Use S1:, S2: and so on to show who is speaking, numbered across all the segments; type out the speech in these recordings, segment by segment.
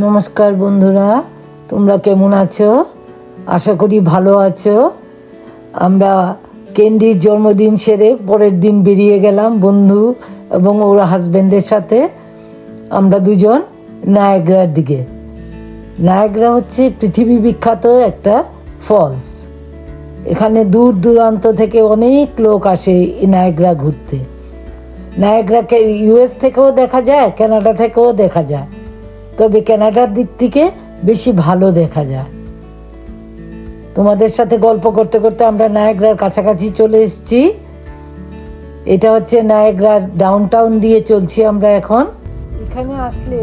S1: নমস্কার বন্ধুরা, তোমরা কেমন আছো? আশা করি ভালো আছো। আমরা ক্যান্ডির জন্মদিন সেরে পরের দিন বেরিয়ে গেলাম বন্ধু এবং ওর হাজব্যান্ডের সাথে। আমরা দুজন নায়াগ্রার দিকে। নায়াগ্রা হচ্ছে পৃথিবী বিখ্যাত একটা ফলস। এখানে দূর দূরান্ত থেকে অনেক লোক আসে এই নায়াগ্রা ঘুরতে। নায়াগ্রাকে ইউএস থেকেও দেখা যায়, কানাডা থেকেও দেখা যায়, তবে কানাডার দিক থেকে বেশি ভালো দেখা যায়। তোমাদের সাথে গল্প করতে করতে আমরা নায়াগ্রার কাছাকাছি চলে এসেছি। এটা হচ্ছে নায়াগ্রার ডাউনটাউন দিয়ে চলছি আমরা এখন। এখানে আসলে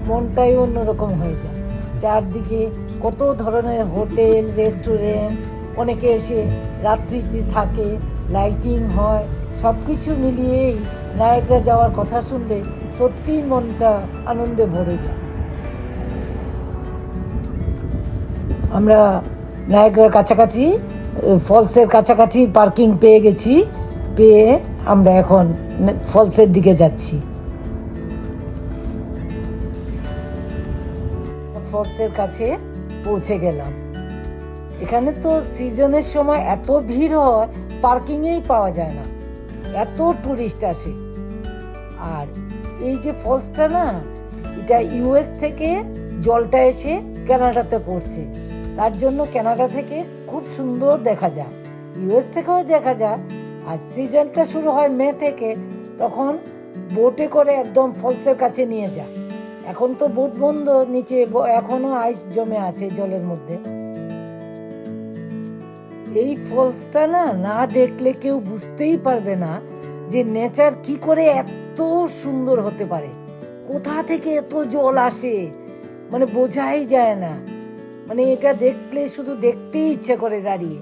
S1: মনটাই অন্যরকম হয়ে যায়। চারদিকে কত ধরনের হোটেল, রেস্টুরেন্ট, অনেকে এসে রাত্রিতে থাকে, লাইটিং হয়, সব কিছু মিলিয়েই নায়াগ্রা যাওয়ার কথা শুনলে সত্যিই মনটা আনন্দে ভরে যায়। আমরা নায়াগ্রার কাছাকাছি, ফলসের কাছাকাছি পার্কিং পেয়ে গেছি। পেয়ে আমরা এখন ফলসের দিকে যাচ্ছি। ফলসের কাছে পৌঁছে গেলাম। এখানে তো সিজনের সময় এত ভিড় হয়, পার্কিংয়েই পাওয়া যায় না, এত টুরিস্ট আসে। আর এই যে ফলসটা না, এটা ইউএস থেকে জলটা এসে কানাডাতে পড়ছে, তার জন্য কানাডা থেকে খুব সুন্দর দেখা যায়, ইউএস থেকেও দেখা যায়। আর সিজনটা শুরু হয় মে থেকে, তখন বোটে করে একদম ফলসের কাছে নিয়ে যায়। এখন তো বোট বন্ধ, নিচে এখনো আইস জমে আছে জলের মধ্যে। এই ফলসটা না না দেখলে কেউ বুঝতেই পারবে না যে নেচার কি করে এত সুন্দর হতে পারে, কোথা থেকে এত জল আসে, মানে বোঝাই যায় না। মানে এটা দেখলে শুধু দেখতেই ইচ্ছা করে দাঁড়িয়ে।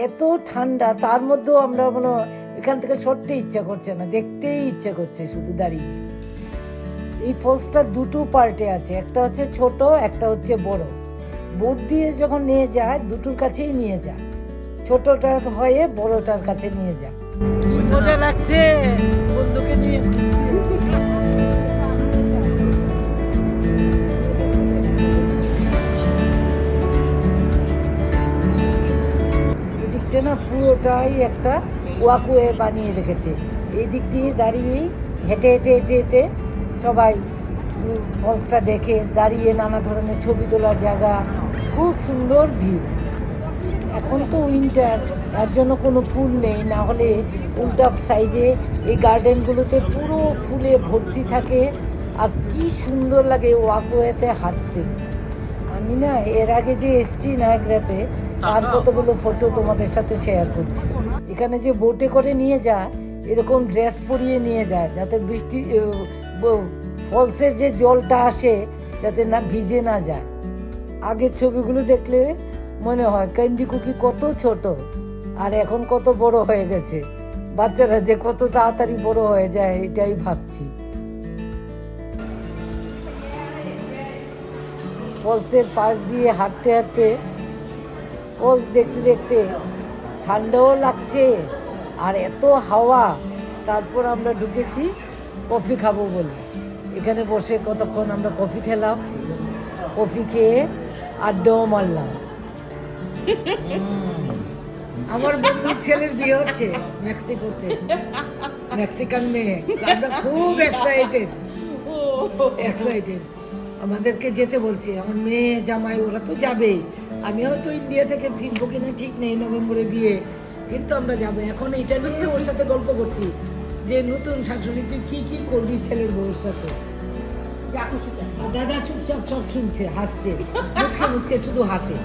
S1: এত ঠান্ডা, তার মধ্যেও আমরা মনে এখান থেকে সরতে ইচ্ছা করছে না, দেখতেই ইচ্ছা করছে শুধু দাঁড়িয়ে। এই ফলসটা দুটো পার্টে আছে, একটা হচ্ছে ছোট, একটা হচ্ছে বড়। বোট দিয়ে যখন নিয়ে যায় দুটোর কাছেই নিয়ে যায়, ছোটটার হয়ে বড়টার কাছে নিয়ে যায়। মজা লাগছে বন্ধুকে নিয়ে। এদিকটা না পুরোটাই একটা ওয়াকওয়ে বানিয়ে রেখেছে। এই দিক দিয়ে দাঁড়িয়েই হেঁটে হেঁটে হেঁটে হেঁটে সবাই ফলসটা দেখে, দাঁড়িয়ে নানা ধরনের ছবি তোলার জায়গা, খুব সুন্দর ভিউ। এখন তো উইন্টার, তার জন্য কোনো ফুল নেই, না হলে উল্টা সাইডে এই গার্ডেনগুলোতে পুরো ফুলে ভর্তি থাকে। আর কি সুন্দর লাগে ওয়াকওয়েতে হাঁটতে। আমি না এর আগে যে এসছি নায়াগ্রাতে, তার কতগুলো ফটো তোমাদের সাথে শেয়ার করছি। এখানে যে বোটে করে নিয়ে যায়, এরকম ড্রেস পরিয়ে নিয়ে যায় যাতে বৃষ্টি, ফলসের যে জলটা আসে যাতে না ভিজে না যায়। আগের ছবিগুলো দেখলে মনে হয় ক্যান্ডি কুকি কত ছোট আর এখন কত বড় হয়ে গেছে। বাচ্চারা যে কত তাড়াতাড়ি বড় হয়ে যায় এটাই ভাবছি। ফলসের পাশ দিয়ে হাঁটতে হাঁটতে, ফলস দেখতে দেখতে ঠান্ডাও লাগছে আর এত হাওয়া। তারপর আমরা ঢুকেছি কফি খাবো বলে। এখানে বসে কতক্ষণ আমরা কফি খেলাম, কফি খেয়ে আড্ডাও মারলাম। আমার বন্ধুর ছেলের বিয়ে হচ্ছে মেক্সিকোতে, মেক্সিকান মেয়ে। আমরা খুব এক্সাইটেড। আমাদেরকে যেতে বলছে, আমার মেয়ে জামাই ওরা তো যাবেই। আমি হয়তো ইন্ডিয়া থেকে ফিরবো কিনা ঠিক নেই, নভেম্বরে বিয়ে, কিন্তু আমরা যাবো। এখন এটা নিয়ে ওর সাথে গল্প করছি যে নতুন শাশুড়ি তুই কি কি করবি ছেলের বউর সাথে। দাদা চুপচাপ সব শুনছে, হাসছে, মুচকে মুচকে শুধু হাসে।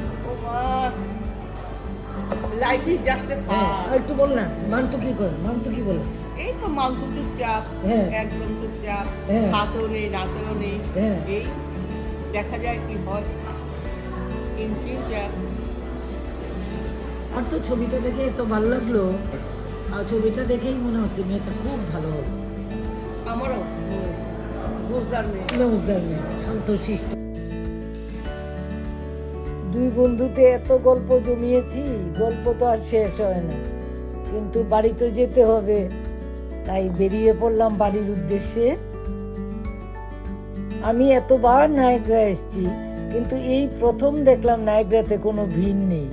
S1: একটু বল না, মান্তু কি করে, মান্তু কি বলে?
S2: এই তো মান্তু চুপচাপ, একদম চুপচাপ, হাতও নেই, নাচও নেই। এই দেখা যায় কি হয় ইন ফিউচার।
S1: আর তো ছবিটা দেখে এত ভালো লাগলো, আর ছবিটা দেখেই মনে হচ্ছে মেয়েটা খুব ভালো হবে।
S2: আমারও বুঝদার মেয়ে,
S1: শান্তশিষ্ট। দুই বন্ধুতে এত গল্প জমিয়েছি, গল্প তো আর শেষ হয় না, কিন্তু বাড়ি তো যেতে হবে, তাই বেরিয়ে পড়লাম বাড়ির উদ্দেশ্যে। আমি এতবার নায়গ্রা এসেছি, কিন্তু এই প্রথম দেখলাম নায়গ্রাতে কোনো ভিড় নেই।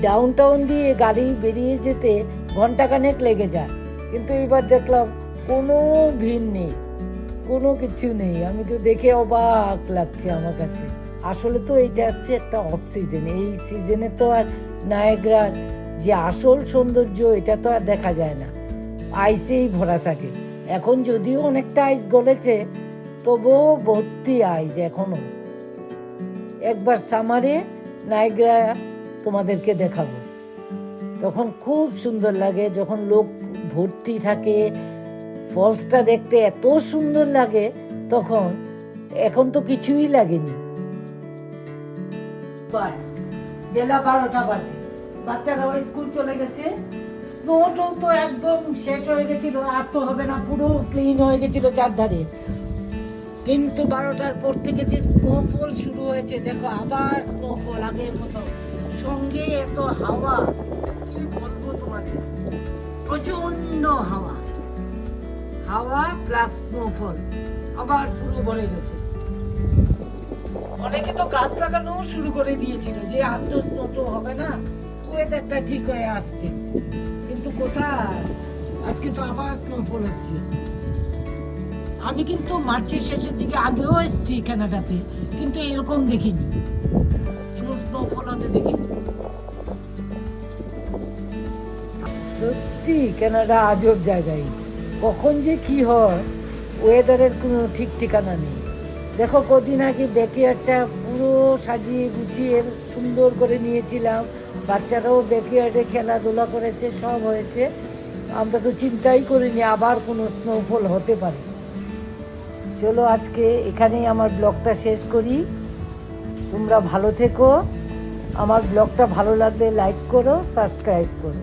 S1: ডাউন টাউন দিয়ে গাড়ি বেরিয়ে যেতে ঘন্টাখানেক লেগে যায়, কিন্তু এবার দেখলাম কোনো ভিড় নেই, কোনো কিছু নেই। আমি তো দেখে অবাক লাগছে আমার কাছে। আসলে তো এইটা হচ্ছে একটা অফ সিজন, এই সিজনে তো আর নায়াগ্রার যে আসল সৌন্দর্য এটা তো আর দেখা যায় না, আইসেই ভরা থাকে। এখন যদিও অনেকটা আইস গলেছে, তবুও ভর্তি আইস এখনো। একবার সামারে নায়াগ্রা তোমাদেরকে দেখাবো, তখন খুব সুন্দর লাগে, যখন লোক ভর্তি থাকে, ফলসটা দেখতে এত সুন্দর লাগে তখন। এখন তো কিছুই লাগেনি। বেলা 12টা বাজে, বাচ্চারাও স্কুল চলে গেছে। স্নোটাও তো একদম শেষ হয়ে গেছিল, আর তো হবে না, পুরো ক্লিন হয়ে গেছিল চারধারে। কিন্তু 12টার পর থেকে যে স্নোফল শুরু হয়েছে, দেখো আবার স্নোফল আগের মতো, সঙ্গে এত হাওয়া, কি বলবো তোমাদের, প্রচন্ড হাওয়া, হাওয়া প্লাস স্নোফল, আবার পুরো ভরে গেছে। অনেকে তো গাছ লাগানো শুরু করে দিয়েছিল, যে আর তো স্নো হবে না, ওয়েদারটা ঠিক হয়ে আসছে, কিন্তু কোথায়, আজকে তো আবার স্নোফল হচ্ছে। আমি কিন্তু মার্চের শেষের দিকে আগেও এসেছি কানাডাতে, কিন্তু এরকম দেখিনি, এমন স্নোফল হতে দেখিনি। সত্যি কানাডা আজব জায়গায়, কখন যে কি হয় ওয়েদারের কোনো ঠিক ঠিকানা নেই। দেখো কদিন আগে ব্যাকইয়ার্ডটা পুরো সাজিয়ে গুছিয়ে সুন্দর করে নিয়েছিলাম, বাচ্চারাও ব্যাকইয়ার্ডে খেলাধুলা করেছে, সব হয়েছে। আমরা তো চিন্তাই করিনি আবার কোনো স্নোফল হতে পারে। চলো আজকে এখানেই আমার ব্লগটা শেষ করি। তোমরা ভালো থেকো, আমার ব্লগটা ভালো লাগলে লাইক করো, সাবস্ক্রাইব করো।